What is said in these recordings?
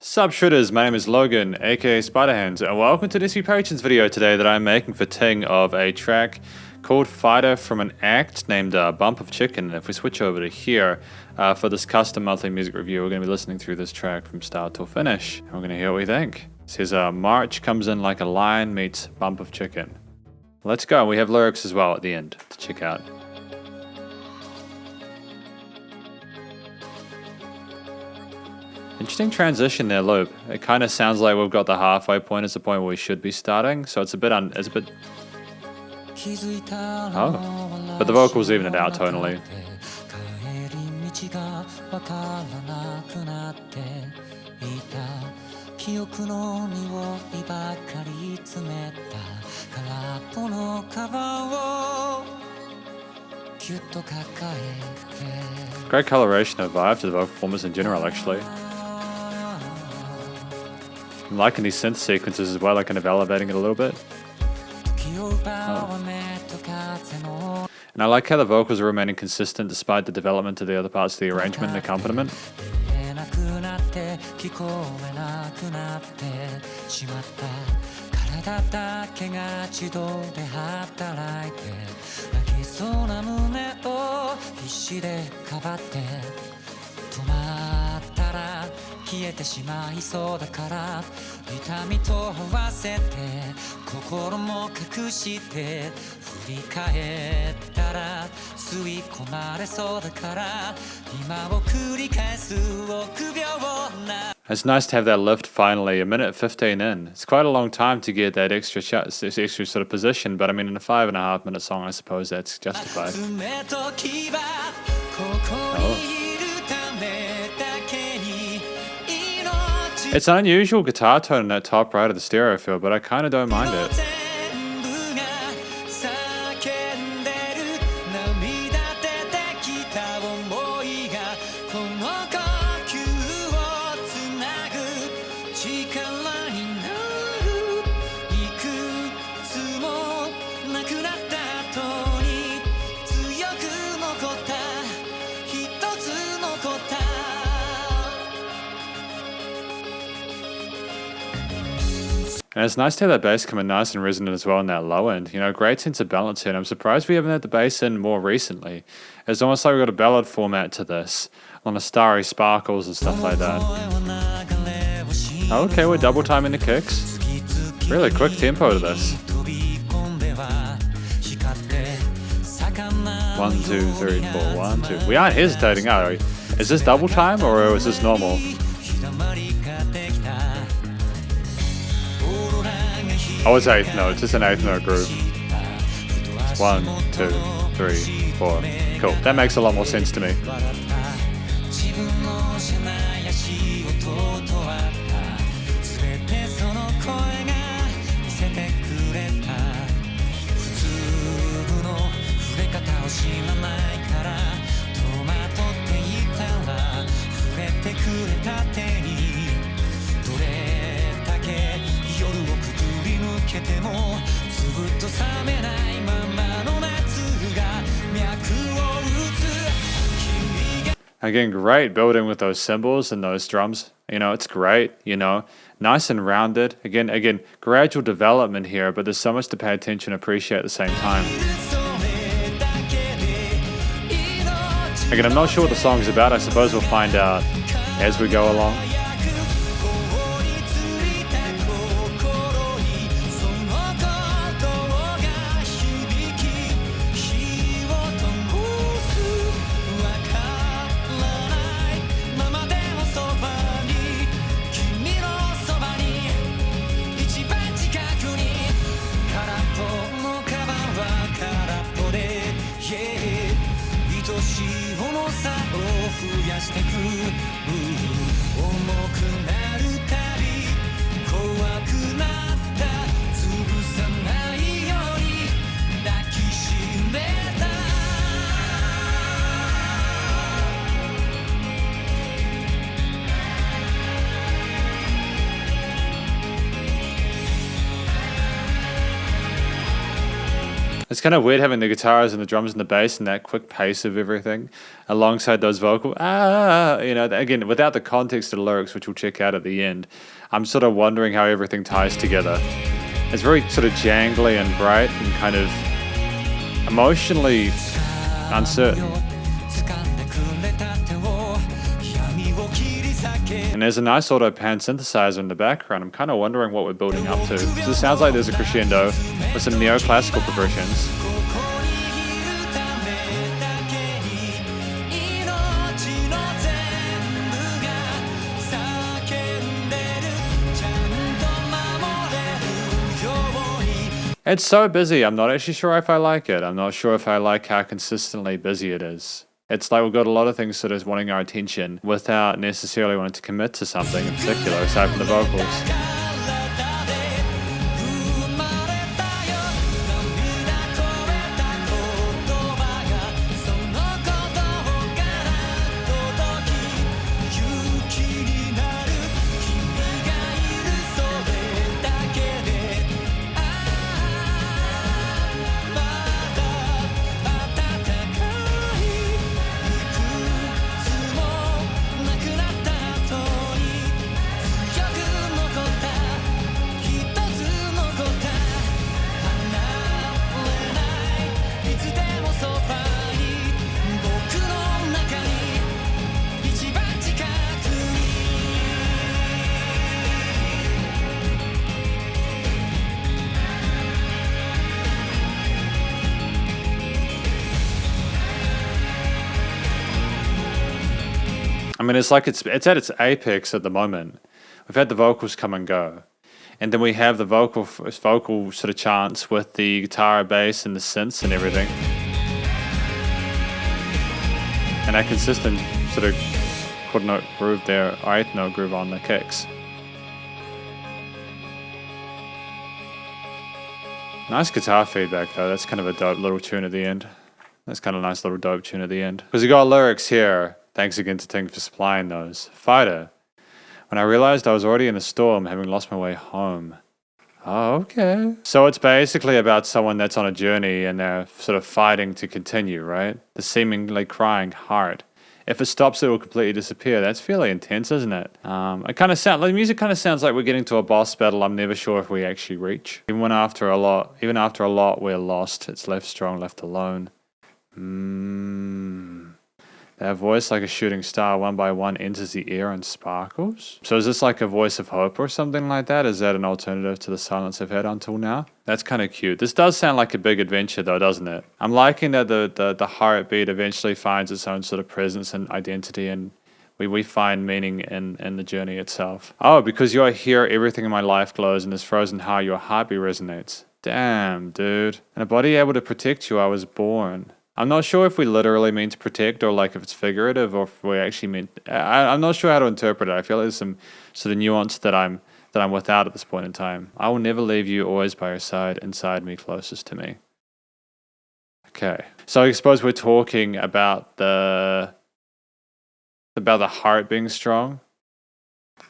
Sup Shredders, my name is Logan, aka Spiderhands, and welcome to this Patrons video today that I'm making for Ting of a track called Fighter from an act named Bump of Chicken. And if we switch over to here, for this custom monthly music review, we're going to be listening through this track from start till finish. And we're going to hear what we think. It says, March comes in like a lion meets Bump of Chicken. Let's go. We have lyrics as well at the end to check out. Interesting transition there, loop. It kind of sounds like we've got the halfway point as the point where we should be starting, so it's a bit oh, but the vocals even it out tonally. Great coloration of vibe to the vocal performance in general, actually. I'm liking these synth sequences as well, like kind of elevating it a little bit. Oh. And I like how the vocals are remaining consistent despite the development of the other parts of the arrangement and accompaniment. It's nice to have that lift finally, 1:15 in. It's quite a long time to get that extra sort of position, but I mean in a 5.5 minute song I suppose that's justified. Oh. It's an unusual guitar tone in that top right of the stereo field, but I kind of don't mind it. And it's nice to have that bass come in nice and resonant as well in that low end. You know, great sense of balance here. And I'm surprised we haven't had the bass in more recently. It's almost like we've got a ballad format to this, on a starry sparkles and stuff like that. Okay, we're double timing the kicks. Really quick tempo to this. 1, 2, 3, 4, 1, 2. We aren't hesitating, are we? Is this double time or is this normal? Oh, it's 8th note, it's just an 8th note groove. 1, 2, 3, 4. Cool, that makes a lot more sense to me. Again, great building with those cymbals and those drums. You know, it's great, you know, nice and rounded. Again, gradual development here, but there's so much to pay attention and appreciate at the same time. Again, I'm not sure what the song is about. I suppose we'll find out as we go along. It's kind of weird having the guitars and the drums and the bass and that quick pace of everything alongside those vocal, you know, again, without the context of the lyrics, which we'll check out at the end. I'm sort of wondering how everything ties together. It's very sort of jangly and bright and kind of emotionally uncertain. And there's a nice auto pan synthesizer in the background. I'm kind of wondering what we're building up to. So it sounds like there's a crescendo with some neoclassical progressions. It's so busy, I'm not actually sure if I like it. I'm not sure if I like how consistently busy it is. It's like we've got a lot of things sort of wanting our attention without necessarily wanting to commit to something in particular, aside from the vocals. I mean, it's like it's at its apex at the moment. We've had the vocals come and go, and then we have the vocal sort of chants with the guitar, bass, and the synths and everything, and that consistent sort of quarter note groove there, or eighth note groove on the kicks. Nice guitar feedback though. That's kind of a dope little tune at the end. That's kind of a nice little dope tune at the end. Because we got lyrics here. Thanks again to Ting for supplying those. Fighter. When I realized I was already in a storm, having lost my way home. Oh, okay. So it's basically about someone that's on a journey and they're sort of fighting to continue, right? The seemingly crying heart. If it stops, it will completely disappear. That's fairly intense, isn't it? The music kind of sounds like we're getting to a boss battle. I'm never sure if we actually reach. Even after a lot, we're lost. It's left strong, left alone. Their voice like a shooting star, one by one, enters the air and sparkles. So is this like a voice of hope or something like that? Is that an alternative to the silence I've had until now? That's kind of cute. This does sound like a big adventure though, doesn't it? I'm liking that the heartbeat eventually finds its own sort of presence and identity, and we find meaning in the journey itself. Oh, because you're here, everything in my life glows, and is frozen how your heartbeat resonates. Damn, dude. And a body able to protect you, I was born. I'm not sure if we literally mean to protect or like if it's figurative or if we actually meant... I'm not sure how to interpret it. I feel like there's some sort of nuance that I'm without at this point in time. I will never leave you, always by your side, inside me, closest to me. Okay. So I suppose we're talking about the heart being strong.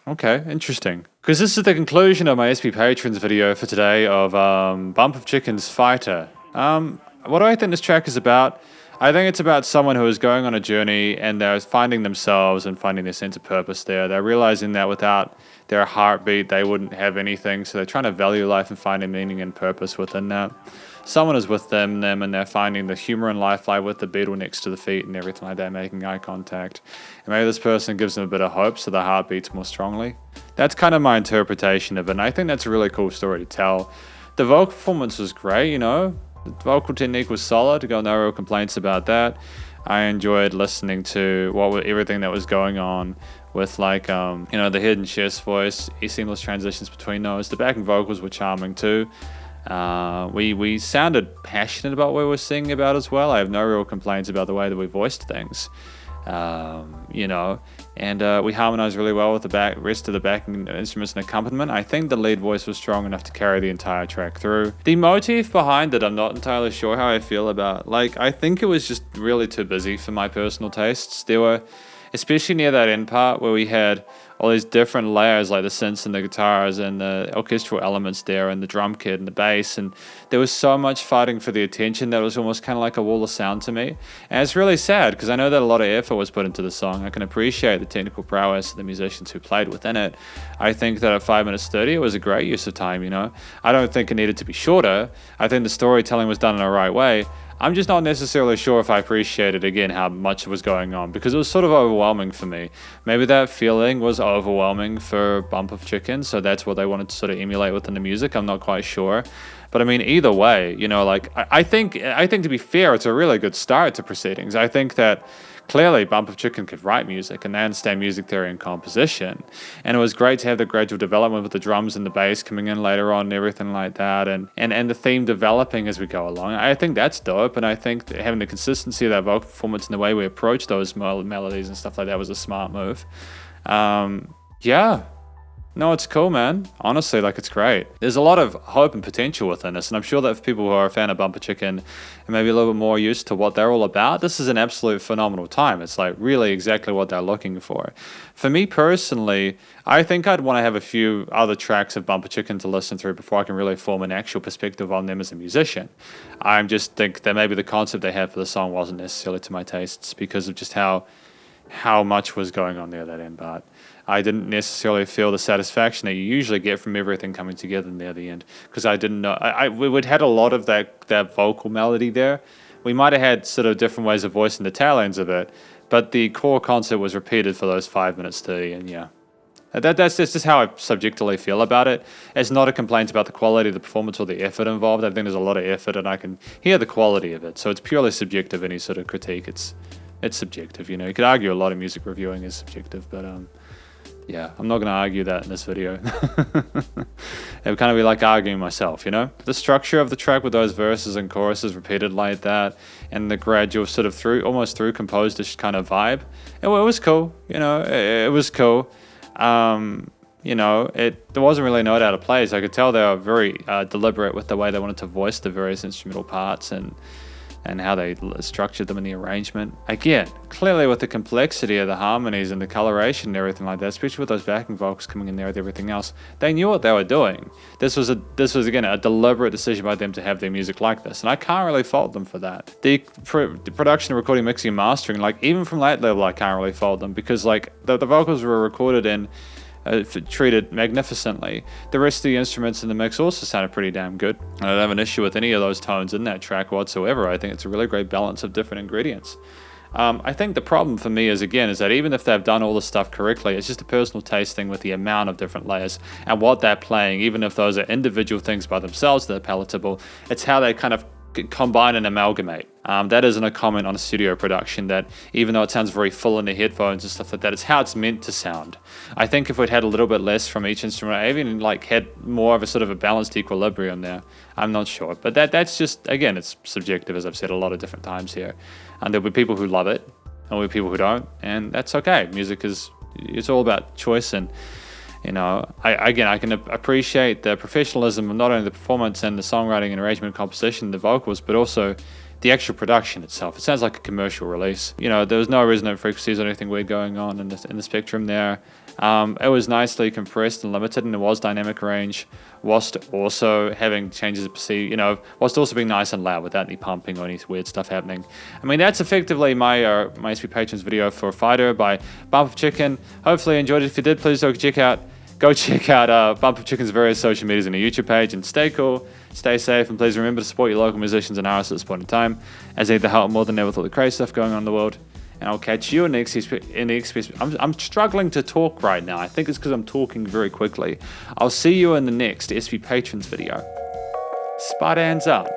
Okay, interesting. Because this is the conclusion of my SP Patrons video for today of Bump of Chicken's Fighter. What do I think this track is about? I think it's about someone who is going on a journey and they're finding themselves and finding their sense of purpose there. They're realizing that without their heartbeat, they wouldn't have anything. So they're trying to value life and find a meaning and purpose within that. Someone is with them, and they're finding the humor in life, like with the beetle next to the feet and everything like that, making eye contact. And maybe this person gives them a bit of hope, so the heart beats more strongly. That's kind of my interpretation of it, and I think that's a really cool story to tell. The vocal performance was great, you know. The vocal technique was solid. Got no real complaints about that. I enjoyed listening to everything that was going on with like the hidden chest voice, seamless transitions between those. The backing vocals were charming too. We sounded passionate about what we were singing about as well. I have no real complaints about the way that we voiced things. And we harmonized really well with the rest of the backing instruments and accompaniment. I think the lead voice was strong enough to carry the entire track through. The motif behind it, I'm not entirely sure how I feel about. I think it was just really too busy for my personal tastes. There were, especially near that end part where we had all these different layers, like the synths and the guitars and the orchestral elements there and the drum kit and the bass, and there was so much fighting for the attention that it was almost kind of like a wall of sound to me. And it's really sad because I know that a lot of effort was put into the song. I can appreciate the technical prowess of the musicians who played within it. I think that at 5 minutes 30 it was a great use of time, you know. I don't think it needed to be shorter. I think the storytelling was done in the right way. I'm just not necessarily sure if I appreciated, again, how much was going on, because it was sort of overwhelming for me. Maybe that feeling was overwhelming for Bump of Chicken, so that's what they wanted to sort of emulate within the music. I'm not quite sure. But I mean, either way, you know, like, I think to be fair, it's a really good start to proceedings. I think that clearly Bump of Chicken could write music and they understand music theory and composition. And it was great to have the gradual development with the drums and the bass coming in later on and everything like that, and the theme developing as we go along. I think that's dope, and I think that having the consistency of that vocal performance and the way we approach those melodies and stuff like that was a smart move. Yeah. No, it's cool, man. Honestly, like, it's great. There's a lot of hope and potential within this, and I'm sure that for people who are a fan of Bumper Chicken and maybe a little bit more used to what they're all about, this is an absolute phenomenal time. It's like really exactly what they're looking for. For me personally, I think I'd want to have a few other tracks of Bumper Chicken to listen through before I can really form an actual perspective on them as a musician. I just think that maybe the concept they had for the song wasn't necessarily to my tastes because of just how much was going on there at that end, but I didn't necessarily feel the satisfaction that you usually get from everything coming together near the end, because I didn't know. We'd had a lot of that vocal melody there. We might have had sort of different ways of voicing the tail ends of it, but the core concept was repeated for those 5 minutes 30, and yeah. That's just how I subjectively feel about it. It's not a complaint about the quality of the performance or the effort involved. I think there's a lot of effort, and I can hear the quality of it. So it's purely subjective, any sort of critique. It's subjective, you know. You could argue a lot of music reviewing is subjective, but yeah, I'm not going to argue that in this video. It would kind of be like arguing myself, you know? The structure of the track with those verses and choruses repeated like that, and the gradual sort of almost through composed-ish kind of vibe, it was cool, you know? It was cool. You know, there wasn't really a note out of place. I could tell they were very deliberate with the way they wanted to voice the various instrumental parts and how they structured them in the arrangement. Again, clearly with the complexity of the harmonies and the coloration and everything like that, especially with those backing vocals coming in there with everything else, they knew what they were doing. This was again a deliberate decision by them to have their music like this, and I can't really fault them for that. The production, recording, mixing, and mastering, like even from that level, I can't really fault them, because like the vocals were recorded in treated magnificently. The rest of the instruments in the mix also sounded pretty damn good. I don't have an issue with any of those tones in that track whatsoever. I think it's a really great balance of different ingredients. I think the problem for me is that even if they've done all the stuff correctly, it's just a personal taste thing with the amount of different layers and what they're playing. Even if those are individual things by themselves that are palatable, it's how they kind of combine and amalgamate. That isn't a comment on a studio production, that even though it sounds very full in the headphones and stuff like that, it's how it's meant to sound. I think if we'd had a little bit less from each instrument, I even like had more of a sort of a balanced equilibrium there. I'm not sure, but that's just, again, it's subjective, as I've said a lot of different times here. And there'll be people who love it, and there'll be people who don't, and that's okay. Music it's all about choice, and you know, I can appreciate the professionalism of not only the performance and the songwriting and arrangement and composition, the vocals, but also the actual production itself. It sounds like a commercial release. You know, there was no resonant frequencies or anything weird going on in the spectrum there. It was nicely compressed and limited, and it was dynamic range, whilst also having changes of perceived, you know, whilst also being nice and loud without any pumping or any weird stuff happening. I mean, that's effectively my SP Patrons video for Fighter by Bump of Chicken. Hopefully you enjoyed it. If you did, please go check out Bump of Chicken's various social medias and a YouTube page, and stay cool, stay safe, and please remember to support your local musicians and artists at this point in time, as they need the help more than ever with all the crazy stuff going on in the world. And I'll catch you in the next. I'm struggling to talk right now. I think it's because I'm talking very quickly. I'll see you in the next SP Patrons video. Spiderhands Out.